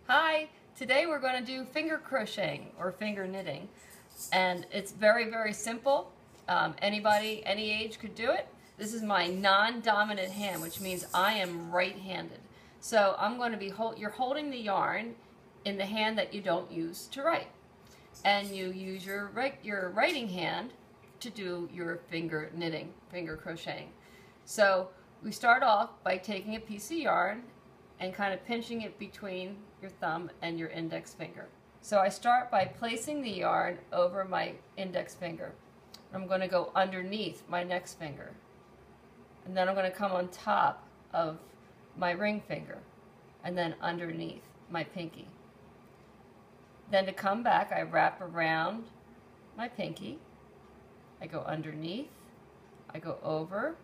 Hi, today we're going to do finger crocheting or finger knitting, and it's very simple. Anybody, any age could do it. This is my non-dominant hand, which means I am right-handed. So I'm going to be, you're holding the yarn in the hand that you don't use to write, and you use your writing hand to do your finger knitting, finger crocheting. So we start off by taking a piece of yarn and kind of pinching it between your thumb and your index finger. So I start by placing the yarn over my index finger. I'm going to go underneath my next finger. And then I'm going to come on top of my ring finger and then underneath my pinky. Then to come back, I wrap around my pinky. I go underneath, I go over,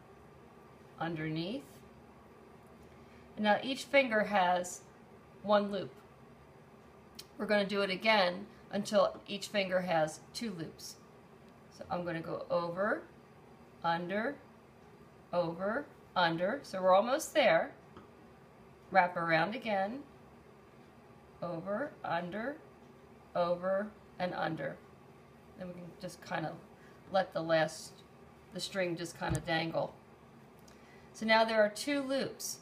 underneath. And now each finger has one loop. We're going to do it again until each finger has two loops. So I'm going to go over, under, over, under. So we're almost there. Wrap around again, over, and under. Then we can just kind of let the string just kind of dangle. So now there are two loops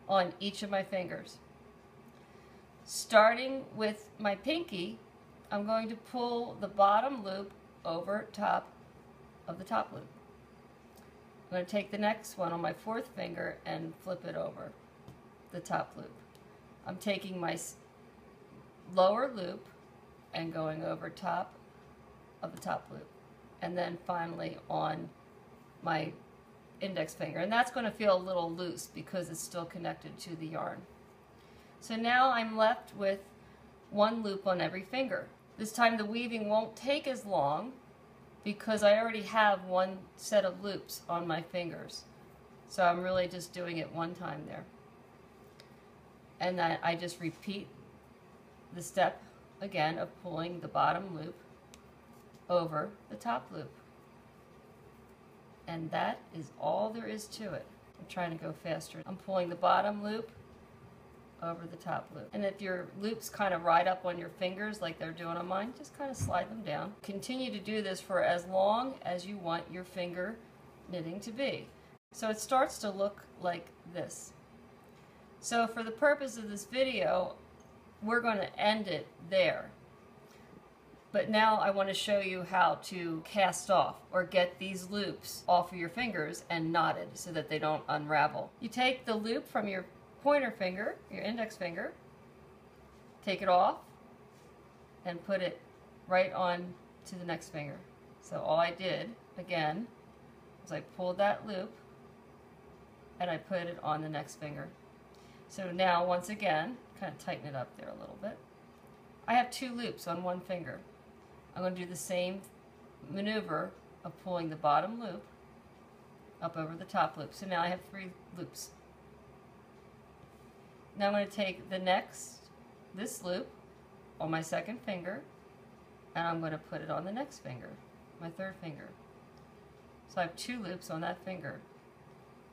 on each of my fingers. Starting with my pinky, I'm going to pull the bottom loop over top of the top loop. I'm going to take the next one on my fourth finger and flip it over the top loop. I'm taking my lower loop and going over top of the top loop, and then finally on my index finger, and that's going to feel a little loose because it's still connected to the yarn. So now I'm left with one loop on every finger. This time the weaving won't take as long because I already have one set of loops on my fingers. So I'm really just doing it one time there. And then I just repeat the step again of pulling the bottom loop over the top loop. And that is all there is to it. I'm trying to go faster. I'm pulling the bottom loop over the top loop. And if your loops kind of ride up on your fingers like they're doing on mine, just kind of slide them down. Continue to do this for as long as you want your finger knitting to be. So it starts to look like this. So for the purpose of this video, we're going to end it there. But now I want to show you how to cast off or get these loops off of your fingers and knotted so that they don't unravel. You take the loop from your pointer finger, your index finger, take it off and put it right on to the next finger. So all I did, again, was I pulled that loop and I put it on the next finger. So now, once again, kind of tighten it up there a little bit. I have two loops on one finger. I'm going to do the same maneuver of pulling the bottom loop up over the top loop. So now I have three loops. Now I'm going to take this loop on my second finger, and I'm going to put it on the next finger, my third finger. So I have two loops on that finger.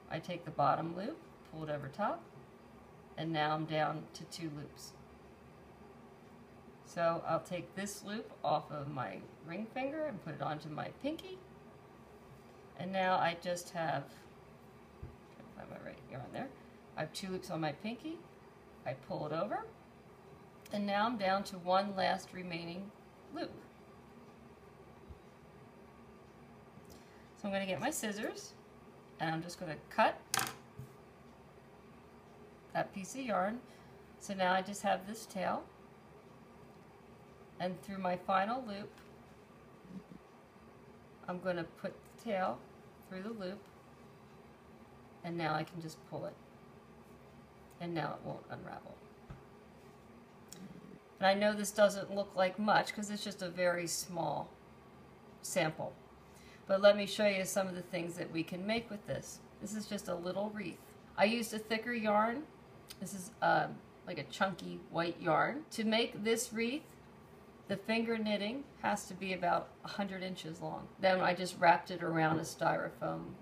I take the bottom loop, pull it over top, and now I'm down to two loops. So I'll take this loop off of my ring finger and put it onto my pinky. And now I just have, find my right yarn there. I have two loops on my pinky. I pull it over. And now I'm down to one last remaining loop. So I'm going to get my scissors and I'm just going to cut that piece of yarn. So now I just have this tail. And through my final loop, I'm going to put the tail through the loop, and now I can just pull it. And now it won't unravel. And I know this doesn't look like much because it's just a very small sample. But let me show you some of the things that we can make with this. This is just a little wreath. I used a thicker yarn. This is like a chunky white yarn. To make this wreath, the finger knitting has to be about 100 inches long. Then I just wrapped it around a styrofoam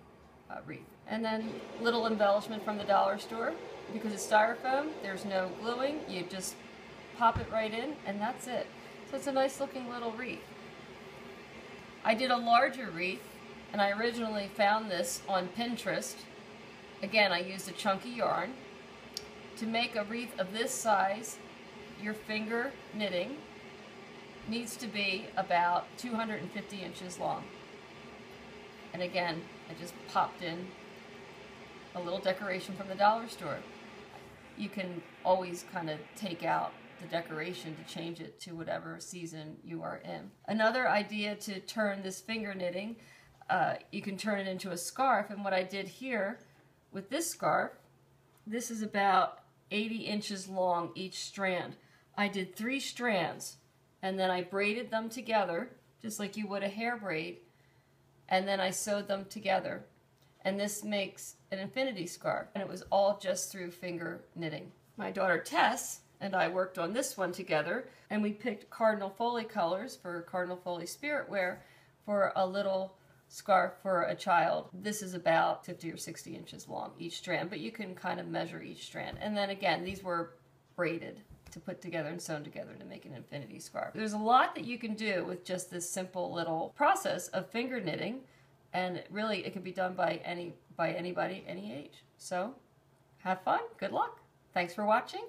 wreath. And then little embellishment from the dollar store. Because it's styrofoam, there's no gluing. You just pop it right in, and that's it. So it's a nice looking little wreath. I did a larger wreath, and I originally found this on Pinterest. Again, I used a chunky yarn. To make a wreath of this size, your finger knitting needs to be about 250 inches long. And again, I just popped in a little decoration from the dollar store. You can always kind of take out the decoration to change it to whatever season you are in. Another idea to turn this finger knitting, you can turn it into a scarf, and what I did here with this scarf, this is about 80 inches long each strand. I did 3 strands, and then I braided them together just like you would a hair braid, and then I sewed them together, and this makes an infinity scarf, and it was all just through finger knitting. My daughter Tess and I worked on this one together, and we picked Cardinal Foley colors for Cardinal Foley Spirit Wear for a little scarf for a child. This is about 50 or 60 inches long each strand, but you can kind of measure each strand. And then again, these were braided to put together and sewn together to make an infinity scarf. There's a lot that you can do with just this simple little process of finger knitting, and really it can be done by anybody, any age. So have fun, good luck. Thanks for watching.